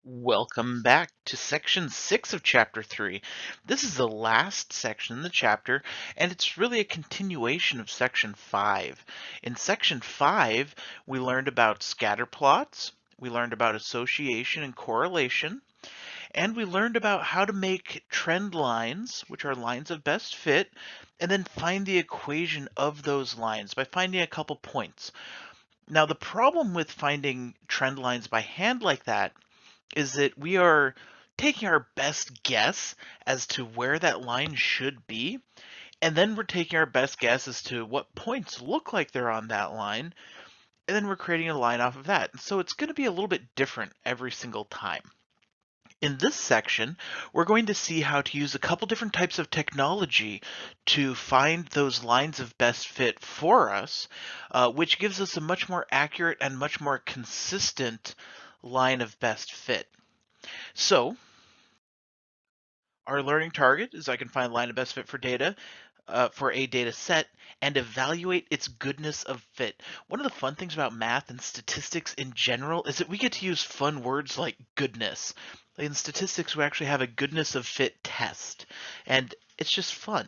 Welcome back to section 6 of chapter 3. This is the last section in the chapter, and it's really a continuation of section 5. In section 5, we learned about scatter plots, we learned about association and correlation, and we learned about how to make trend lines, which are lines of best fit, and then find the equation of those lines by finding a couple points. Now, the problem with finding trend lines by hand like that is that we are taking our best guess as to where that line should be, and then we're taking our best guess as to what points look like they're on that line, and then we're creating a line off of that. So it's going to be a little bit different every single time. In this section, we're going to see how to use a couple different types of technology to find those lines of best fit for us, which gives us a much more accurate and much more consistent line of best fit. So our learning target is I can find line of best fit for data for a data set and evaluate its goodness of fit. One of the fun things about math and statistics in general is that we get to use fun words like goodness. In statistics, we actually have a goodness of fit test, and it's just fun.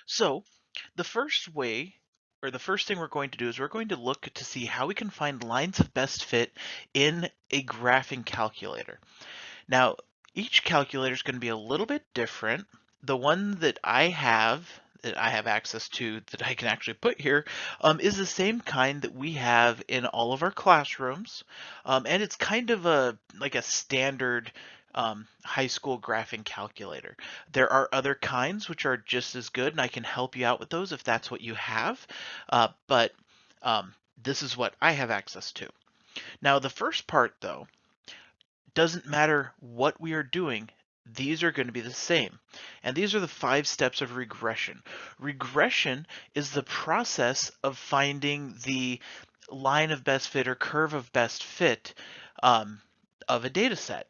So the first way, or the first thing we're going to do is we're going to look to see how we can find lines of best fit in a graphing calculator. Now, each calculator is going to be a little bit different. The one that I have access to that I can actually put here is the same kind that we have in all of our classrooms, and it's kind of like a standard high school graphing calculator. There are other kinds which are just as good, and I can help you out with those if that's what you have, but this is what I have access to. Now, the first part, though, doesn't matter what we are doing, these are going to be the same. And these are the 5 steps of regression. Regression is the process of finding the line of best fit or curve of best fit of a data set.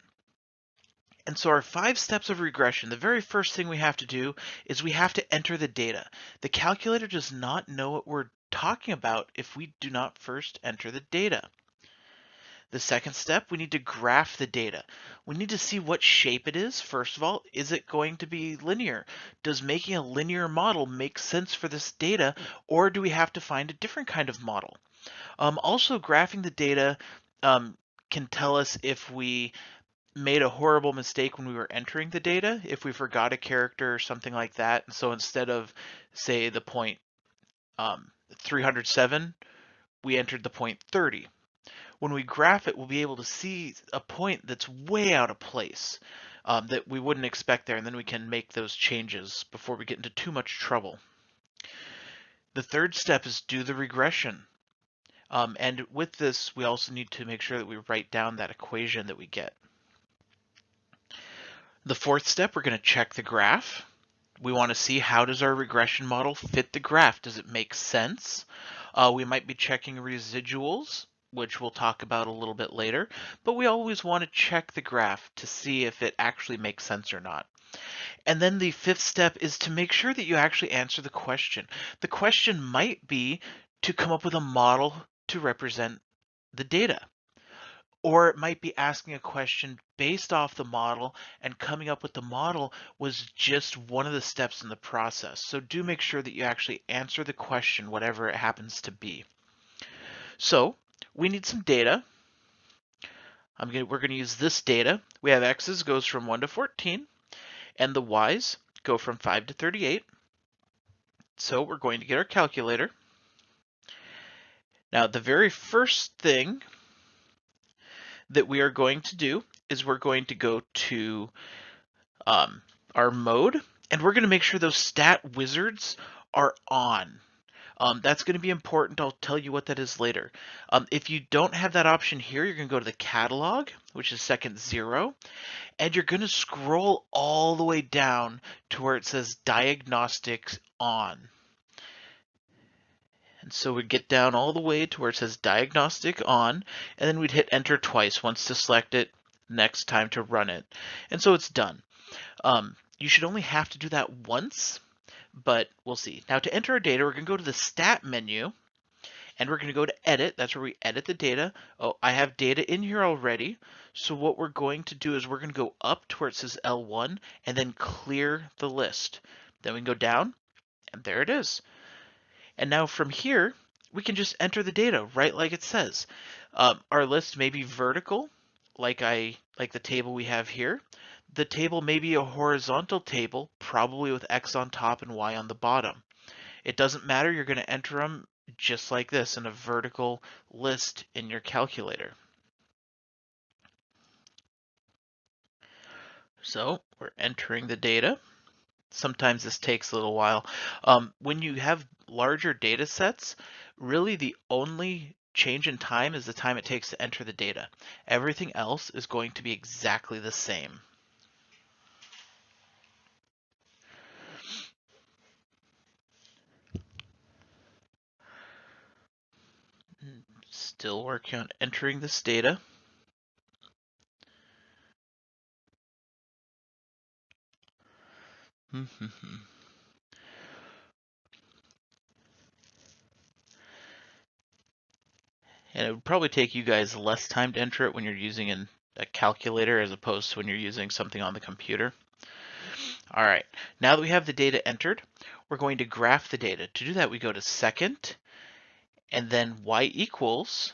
And so our 5 steps of regression, the very first thing we have to do is we have to enter the data. The calculator does not know what we're talking about if we do not first enter the data. The second step, we need to graph the data. We need to see what shape it is. First of all, is it going to be linear? Does making a linear model make sense for this data, or do we have to find a different kind of model? Also, graphing the data can tell us if we made a horrible mistake when we were entering the data, if we forgot a character or something like that. And so instead of, say, the point 307, we entered the point 30. When we graph it, we'll be able to see a point that's way out of place that we wouldn't expect there, and then we can make those changes before we get into too much trouble. The third step is do the regression. And with this, we also need to make sure that we write down that equation that we get. The fourth step, we're going to check the graph. We want to see how does our regression model fit the graph? Does it make sense? We might be checking residuals, which we'll talk about a little bit later, but we always want to check the graph to see if it actually makes sense or not. And then the fifth step is to make sure that you actually answer the question. The question might be to come up with a model to represent the data. Or it might be asking a question based off the model, and coming up with the model was just one of the steps in the process. So do make sure that you actually answer the question, whatever it happens to be. So we need some data. We're going to use this data. We have x's goes from 1 to 14, and the y's go from 5 to 38. So we're going to get our calculator. Now, the very first thing that we are going to do is we're going to go to our mode, and we're going to make sure those stat wizards are on. That's going to be important. I'll tell you what that is later. If you don't have that option here, you're going to go to the catalog, which is second 0, and you're going to scroll all the way down to where it says diagnostics on. And so we get down all the way to where it says diagnostic on, and then we'd hit enter twice, once to select it, next time to run it. And so it's done. You should only have to do that once, but we'll see. Now to enter our data, we're going to go to the stat menu, and we're going to go to edit. That's where we edit the data. Oh, I have data in here already. So what we're going to do is we're going to go up to where it says L1 and then clear the list. Then we can go down and there it is. And now from here, we can just enter the data right like it says. Our list may be vertical, like the table we have here. The table may be a horizontal table, probably with X on top and Y on the bottom. It doesn't matter, you're going to enter them just like this in a vertical list in your calculator. So we're entering the data. Sometimes this takes a little while. When you have larger data sets, really the only change in time is the time it takes to enter the data. Everything else is going to be exactly the same. Still working on entering this data. And it would probably take you guys less time to enter it when you're using a calculator as opposed to when you're using something on the computer. All right, now that we have the data entered, we're going to graph the data. To do that, we go to second, and then y equals,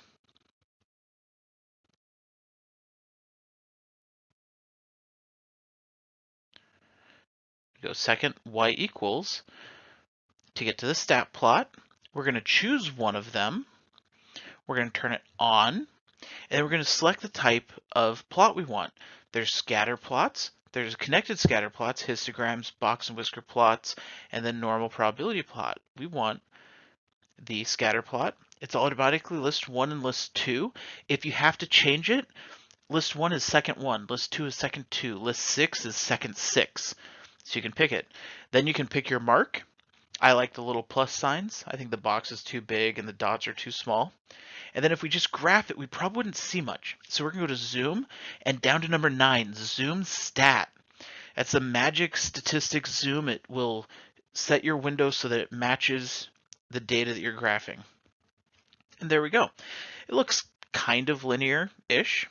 go second, y equals. To get to the stat plot, we're going to choose one of them. We're going to turn it on, and then we're going to select the type of plot we want. There's scatter plots, there's connected scatter plots, histograms, box and whisker plots, and then normal probability plot. We want the scatter plot. It's automatically list 1 and list 2. If you have to change it, list 1 is second 1, list 2 is second 2, list 6 is second 6. So you can pick it. Then you can pick your mark. I like the little plus signs. I think the box is too big and the dots are too small. And then if we just graph it, we probably wouldn't see much. So we're going to go to zoom and down to number 9, zoom stat. That's a magic statistic zoom. It will set your window so that it matches the data that you're graphing. And there we go. It looks kind of linear-ish,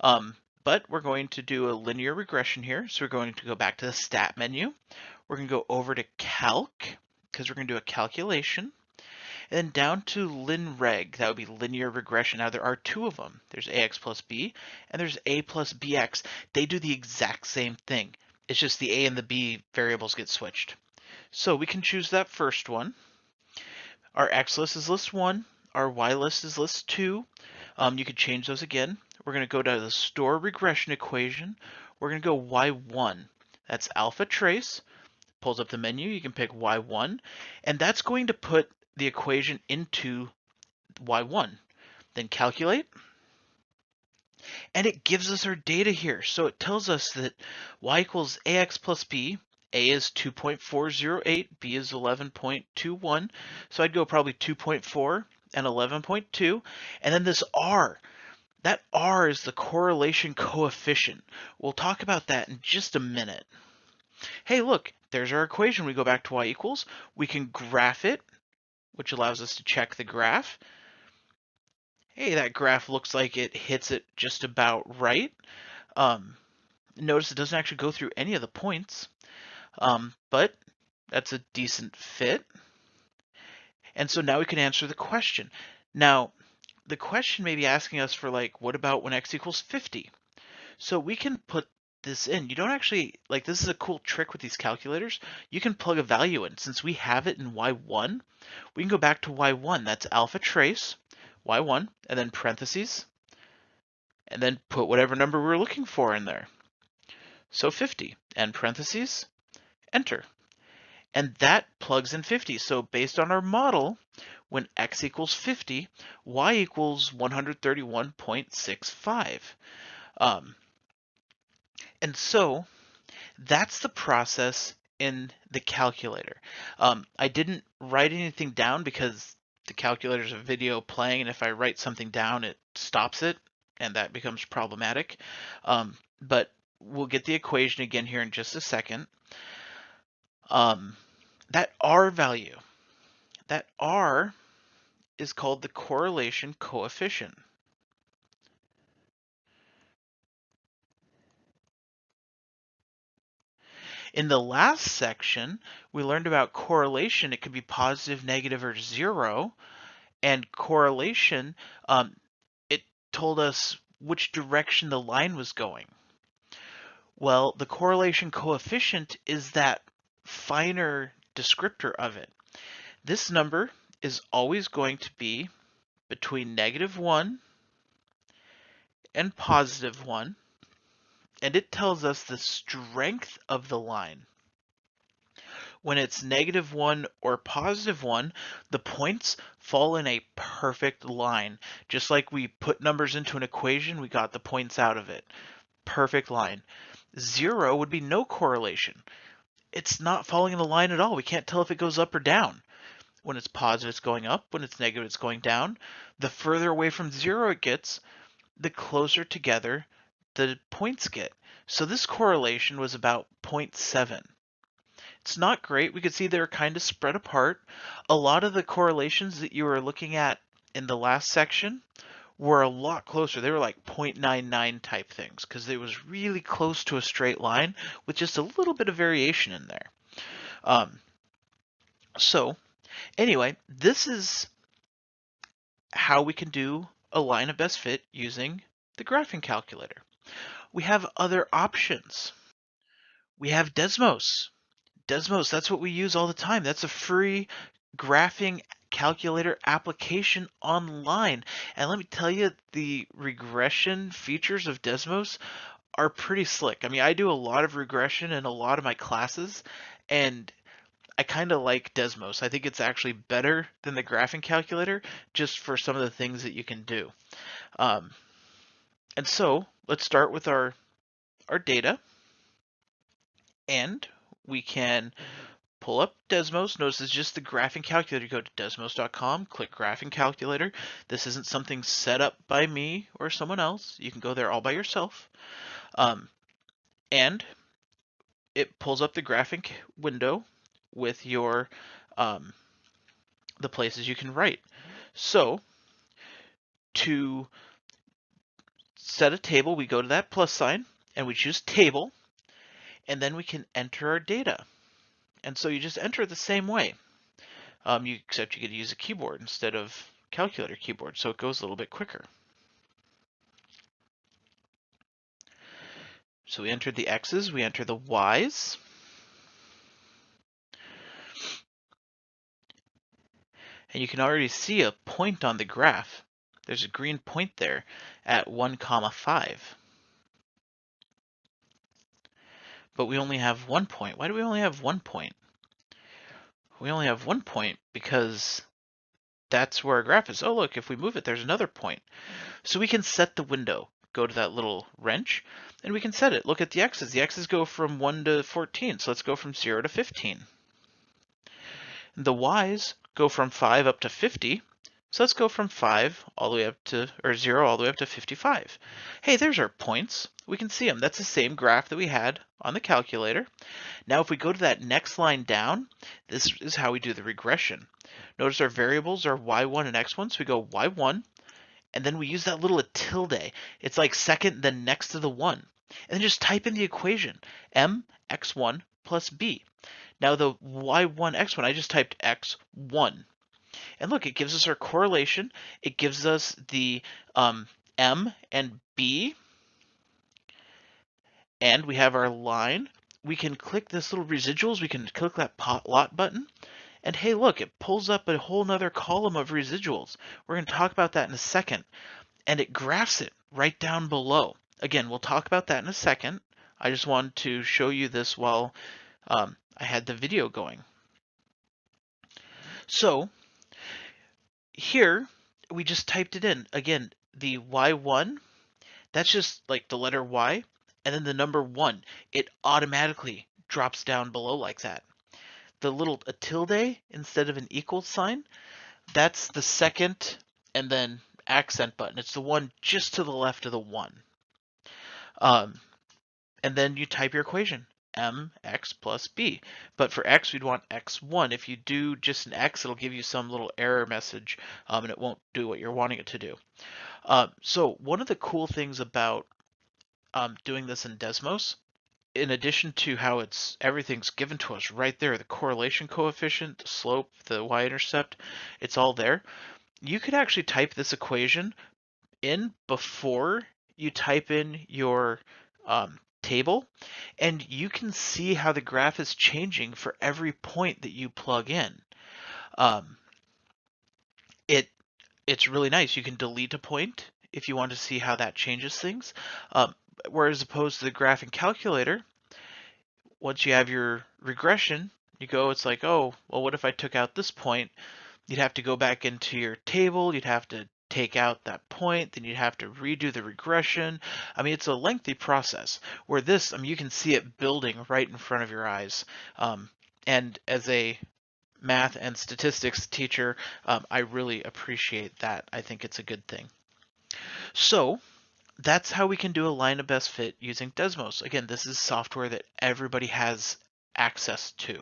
but we're going to do a linear regression here. So we're going to go back to the stat menu. We're going to go over to calc, because we're going to do a calculation. And then down to linreg, that would be linear regression. Now there are two of them. There's ax plus b, and there's a plus bx. They do the exact same thing. It's just the a and the b variables get switched. So we can choose that first one. Our x list is list 1. Our y list is list 2. You could change those again. We're going to go to the store regression equation. We're going to go y1. That's alpha trace. Pulls up the menu. You can pick y1. And that's going to put the equation into y1. Then calculate. And it gives us our data here. So it tells us that y equals ax plus b. A is 2.408, B is 11.21. So I'd go probably 2.4 and 11.2. And then this R, that R is the correlation coefficient. We'll talk about that in just a minute. Hey, look, there's our equation. We go back to y equals. We can graph it, which allows us to check the graph. Hey, that graph looks like it hits it just about right. Notice it doesn't actually go through any of the points. But that's a decent fit. And so now we can answer the question. Now, the question may be asking us for like, what about when x equals 50? So we can put this in. You don't actually, like this is a cool trick with these calculators. You can plug a value in. Since we have it in y1, we can go back to y1. That's alpha trace, y1, and then parentheses, and then put whatever number we're looking for in there. So 50, and parentheses, enter. And that plugs in 50. So based on our model, when x equals 50, y equals 131.65. And so that's the process in the calculator. I didn't write anything down because the calculator's a video playing, and if I write something down, it stops it, and that becomes problematic. But we'll get the equation again here in just a second. That R value, that R is called the correlation coefficient. In the last section, we learned about correlation. It could be positive, negative, or zero. And correlation, it told us which direction the line was going. Well, the correlation coefficient is that finer descriptor of it. This number is always going to be between -1 and +1, and it tells us the strength of the line. When it's -1 or +1, the points fall in a perfect line. Just like we put numbers into an equation, we got the points out of it. Perfect line. 0 would be no correlation. It's not falling in the line at all. We can't tell if it goes up or down. When it's positive, it's going up. When it's negative, it's going down. The further away from 0 it gets, the closer together the points get. So this correlation was about 0.7. It's not great. We could see they're kind of spread apart. A lot of the correlations that you were looking at in the last section were a lot closer. They were like 0.99 type things because it was really close to a straight line with just a little bit of variation in there. So anyway, this is how we can do a line of best fit using the graphing calculator. We have other options. We have Desmos. Desmos, that's what we use all the time. That's a free graphing calculator application online. And let me tell you, the regression features of Desmos are pretty slick. I mean, I do a lot of regression in a lot of my classes, and I kind of like Desmos. I think it's actually better than the graphing calculator just for some of the things that you can do. And so let's start with our data, and we can pull up Desmos. Notice it's just the graphing calculator. Go to desmos.com, click graphing calculator. This isn't something set up by me or someone else. You can go there all by yourself. And it pulls up the graphing window with your the places you can write. So to set a table, we go to that plus sign and we choose table, and then we can enter our data. And so you just enter it the same way, except you could use a keyboard instead of calculator keyboard, so it goes a little bit quicker. So we entered the x's, we enter the y's. And you can already see a point on the graph. There's a green point there at 1, 5. But we only have 1 point. Why do we only have 1 point? We only have 1 point because that's where our graph is. Oh, look, if we move it, there's another point. So we can set the window. Go to that little wrench, and we can set it. Look at the x's. The x's go from 1 to 14, so let's go from 0 to 15. And the y's go from 5 up to 50, so let's go from 5 all the way up to, or 0 all the way up to 55. Hey, there's our points. We can see them. That's the same graph that we had on the calculator. Now if we go to that next line down, this is how we do the regression. Notice our variables are y1 and x1, so we go y1, and then we use that little tilde. It's like second, then next to the 1. And then just type in the equation, mx1 plus b. Now the y1, x1, I just typed x1. And look, it gives us our correlation. It gives us the m and b. And we have our line. We can click this little residuals. We can click that plot button. And hey, look, it pulls up a whole nother column of residuals. We're going to talk about that in a second. And it graphs it right down below. Again, we'll talk about that in a second. I just wanted to show you this while I had the video going. So here, we just typed it in. Again, the y1, that's just like the letter y, and then the number 1. It automatically drops down below like that. The little tilde instead of an equal sign, that's the second and then accent button. It's the one just to the left of the 1. And then you type your equation, mx plus b. But for x, we'd want x1. If you do just an x, it'll give you some little error message, and it won't do what you're wanting it to do. So one of the cool things about doing this in Desmos, in addition to how everything's given to us right there, the correlation coefficient, the slope, the y-intercept, it's all there. You could actually type this equation in before you type in your table, and you can see how the graph is changing for every point that you plug in. Um, it's really nice. You can delete a point if you want to see how that changes things. Whereas opposed to the graphing calculator, once you have your regression, it's like, oh, well, what if I took out this point? You'd have to go back into your table, you'd have to take out that point, then you'd have to redo the regression. I mean, it's a lengthy process. Where this, I mean, you can see it building right in front of your eyes. And as a math and statistics teacher, I really appreciate that. I think it's a good thing. So that's how we can do a line of best fit using Desmos. Again, this is software that everybody has access to.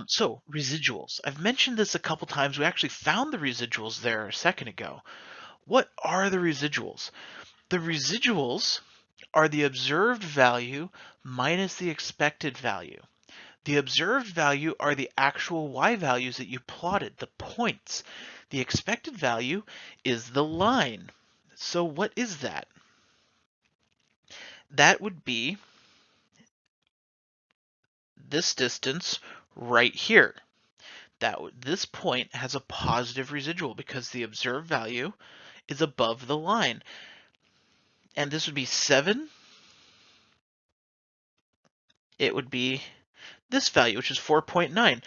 So residuals. I've mentioned this a couple times. We actually found the residuals there a second ago. What are the residuals? The residuals are the observed value minus the expected value. The observed value are the actual y values that you plotted, the points. The expected value is the line. So what is that? That would be this distance right here. This point has a positive residual because the observed value is above the line. And this would be 7. It would be this value, which is 4.9.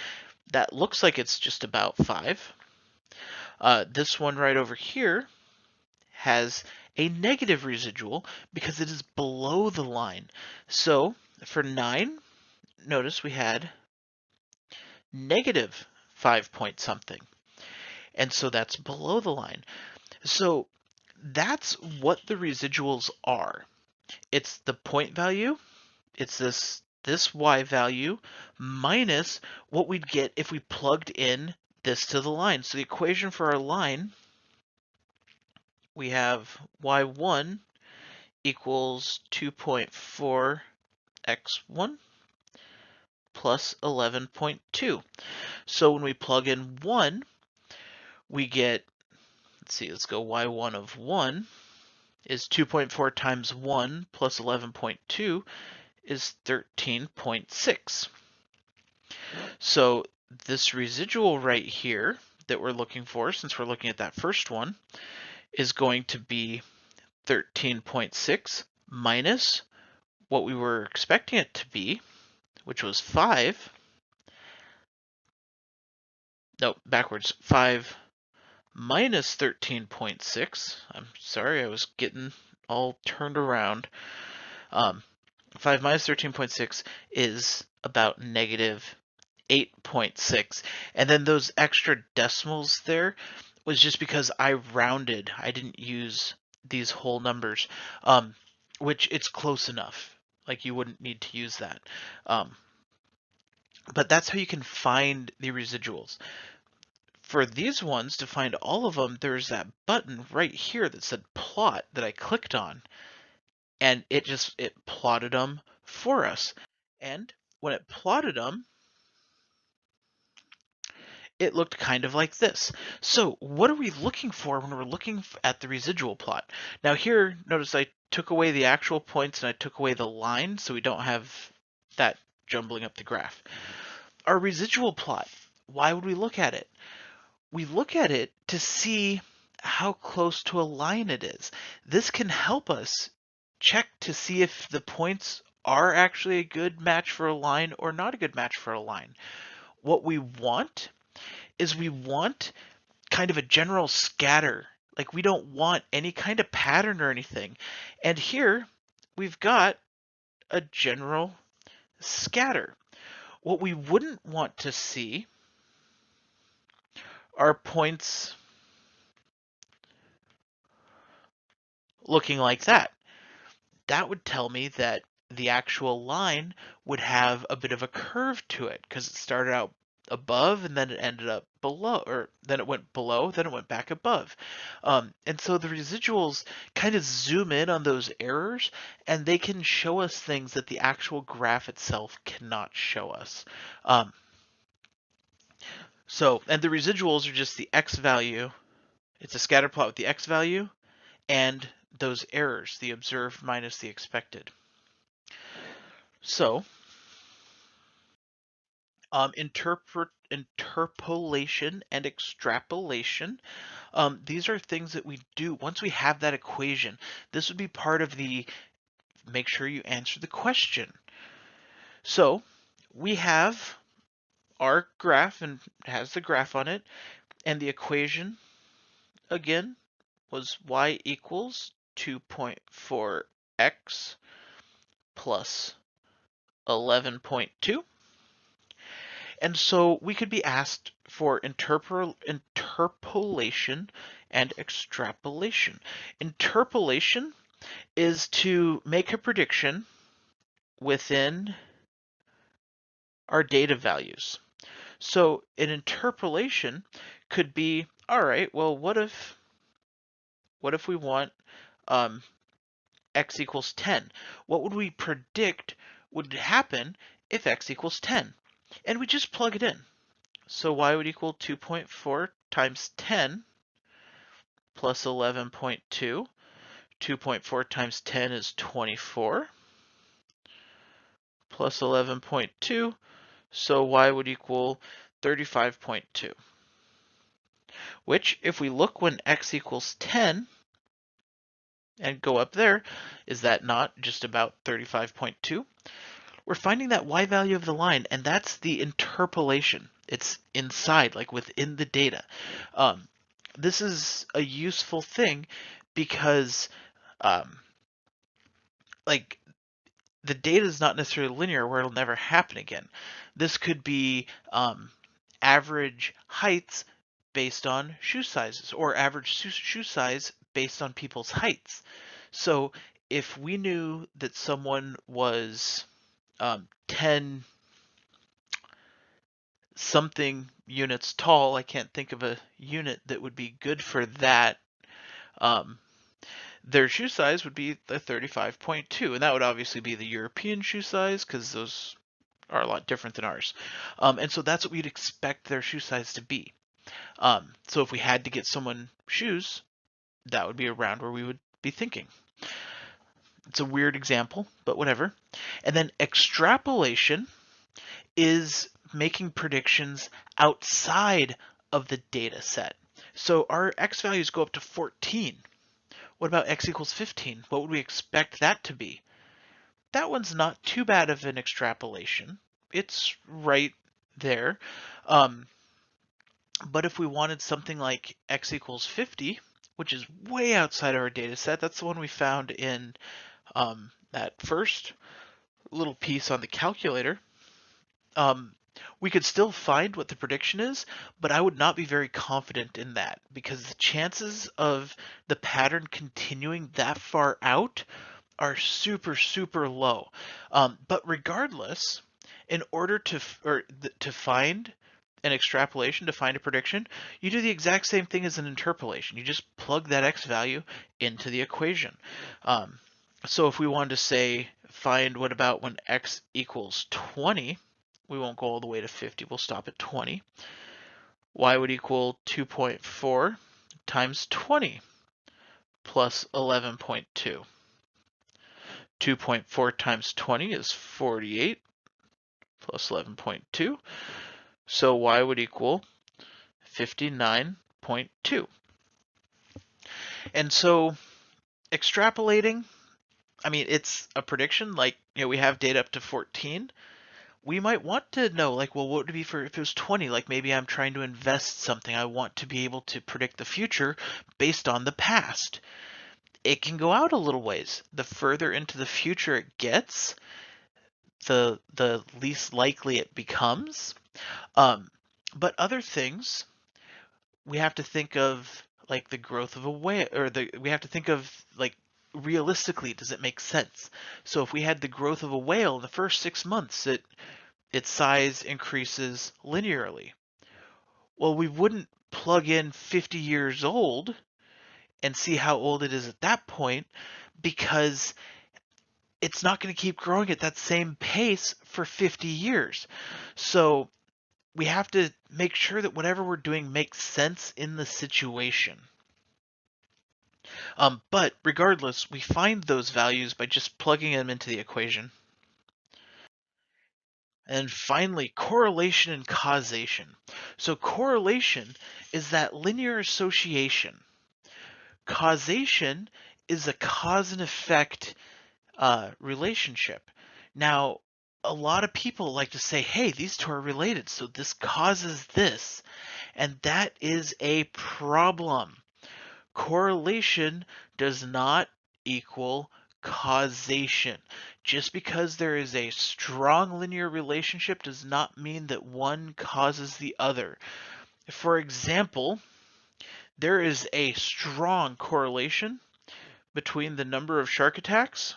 That looks like it's just about 5. This one right over here has a negative residual because it is below the line. So for 9, notice we had negative 5 point something. And so that's below the line. So that's what the residuals are. It's the point value, it's this y value minus what we'd get if we plugged in this to the line. So the equation for our line, we have y1 equals 2.4 x1 plus 11.2. So when we plug in 1, we get, let's go y1 of 1 is 2.4 times 1 plus 11.2 is 13.6. So this residual right here that we're looking for, since we're looking at that first one, is going to be 13.6 minus what we were expecting it to be, which was 5. No, backwards. 5 minus 13.6. I'm sorry, I was getting all turned around. 5 minus 13.6 is about negative 8.6. And then those extra decimals there was just because I rounded. I didn't use these whole numbers, which it's close enough. Like you wouldn't need to use that. But that's how you can find the residuals. For these ones, to find all of them, there's that button right here that said plot that I clicked on, and it plotted them for us. And when it plotted them, it looked kind of like this. So what are we looking for when we're looking at the residual plot? Now here, notice I took away the actual points and I took away the line, so we don't have that jumbling up the graph. Our residual plot, why would we look at it? We look at it to see how close to a line it is. This can help us check to see if the points are actually a good match for a line or not a good match for a line. What we want is we want kind of a general scatter. Like we don't want any kind of pattern or anything. And here we've got a general scatter. What we wouldn't want to see are points looking like that. That would tell me that the actual line would have a bit of a curve to it because it started out above and then it ended up below, or then it went below, then it went back above. And so the residuals kind of zoom in on those errors and they can show us things that the actual graph itself cannot show us. And the residuals are just the x value. It's a scatter plot with the x value and those errors, the observed minus the expected. So interpolation and extrapolation. These are things that we do once we have that equation. This would be part of the make sure you answer the question. So we have our graph and it has the graph on it, and the equation again was y equals 2.4x plus 11.2. And so we could be asked for interpolation and extrapolation. Interpolation is to make a prediction within our data values. So an interpolation could be, all right, well, what if we want x equals 10? What would we predict would happen if x equals 10? And we just plug it in. So y would equal 2.4 times 10 plus 11.2. 2.4 times 10 is 24 plus 11.2. So y would equal 35.2. Which, if we look when x equals 10 and go up there, is that not just about 35.2? We're finding that y value of the line, and that's the interpolation. It's inside, like within the data. This is a useful thing because like the data is not necessarily linear where it'll never happen again. This could be average heights based on shoe sizes, or average shoe size based on people's heights. So if we knew that someone was 10 something units tall, I can't think of a unit that would be good for that, their shoe size would be the 35.2, and that would obviously be the European shoe size because those are a lot different than ours. And so that's what we'd expect their shoe size to be. So if we had to get someone shoes, that would be around where we would be thinking. It's a weird example, but whatever. And then extrapolation is making predictions outside of the data set. So our x values go up to 14. What about x equals 15? What would we expect that to be? That one's not too bad of an extrapolation. It's right there. But if we wanted something like x equals 50, which is way outside of our data set, that's the one we found in that first little piece on the calculator, we could still find what the prediction is, but I would not be very confident in that because the chances of the pattern continuing that far out are super, super low. But regardless, in order to find an extrapolation, to find a prediction, you do the exact same thing as an interpolation. You just plug that x value into the equation. So if we wanted to say, find what about when x equals 20, we won't go all the way to 50, we'll stop at 20. Y would equal 2.4 times 20 plus 11.2. 2.4 times 20 is 48 plus 11.2. So y would equal 59.2. And so extrapolating, I mean, it's a prediction. Like, we have data up to 14. We might want to know, like, well, what would it be if it was 20? Like, maybe I'm trying to invest something. I want to be able to predict the future based on the past. It can go out a little ways. The further into the future it gets, the least likely it becomes. But other things, we have to think of like the growth of a whale, or we have to think of like realistically, does it make sense? So if we had the growth of a whale in the first 6 months, its size increases linearly. Well, we wouldn't plug in 50 years old and see how old it is at that point, because it's not going to keep growing at that same pace for 50 years. So we have to make sure that whatever we're doing makes sense in the situation. But regardless, we find those values by just plugging them into the equation. And finally, correlation and causation. So correlation is that linear association. Causation is a cause and effect relationship. Now, a lot of people like to say, hey, these two are related, so this causes this. And that is a problem. Correlation does not equal causation. Just because there is a strong linear relationship does not mean that one causes the other. For example, there is a strong correlation between the number of shark attacks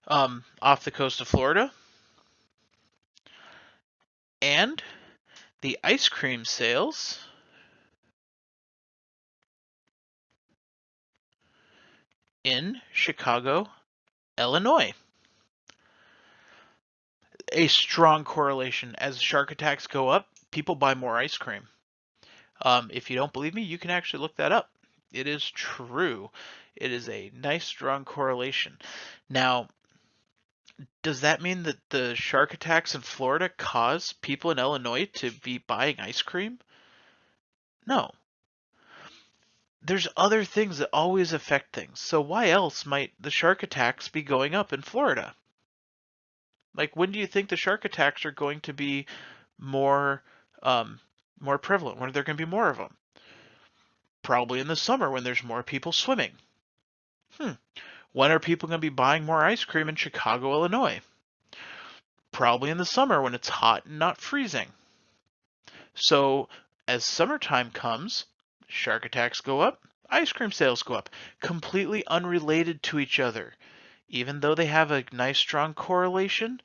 off the coast of Florida and the ice cream sales in Chicago, Illinois. A strong correlation. As shark attacks go up, people buy more ice cream. If you don't believe me, you can actually look that up. It is true. It is a nice, strong correlation. Now, does that mean that the shark attacks in Florida cause people in Illinois to be buying ice cream? No. There's other things that always affect things. So why else might the shark attacks be going up in Florida? Like, when do you think the shark attacks are going to be more more prevalent? When are there going to be more of them? Probably in the summer when there's more people swimming. When are people going to be buying more ice cream in Chicago, Illinois? Probably in the summer when it's hot and not freezing. So as summertime comes, shark attacks go up, ice cream sales go up, completely unrelated to each other. Even though they have a nice strong correlation,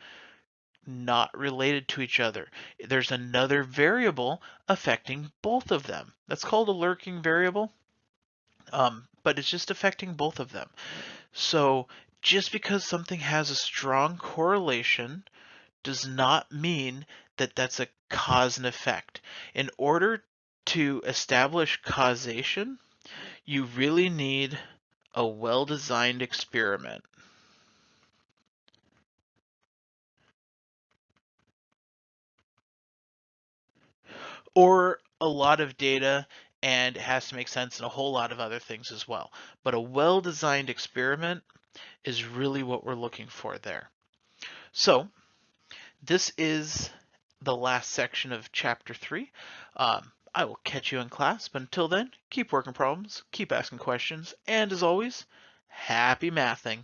not related to each other. There's another variable affecting both of them. That's called a lurking variable, but it's just affecting both of them. So just because something has a strong correlation does not mean that that's a cause and effect. In order to establish causation, you really need a well-designed experiment. Or a lot of data, and it has to make sense in a whole lot of other things as well. But a well-designed experiment is really what we're looking for there. So this is the last section of chapter 3. I will catch you in class, but until then, keep working problems, keep asking questions, and as always, happy mathing.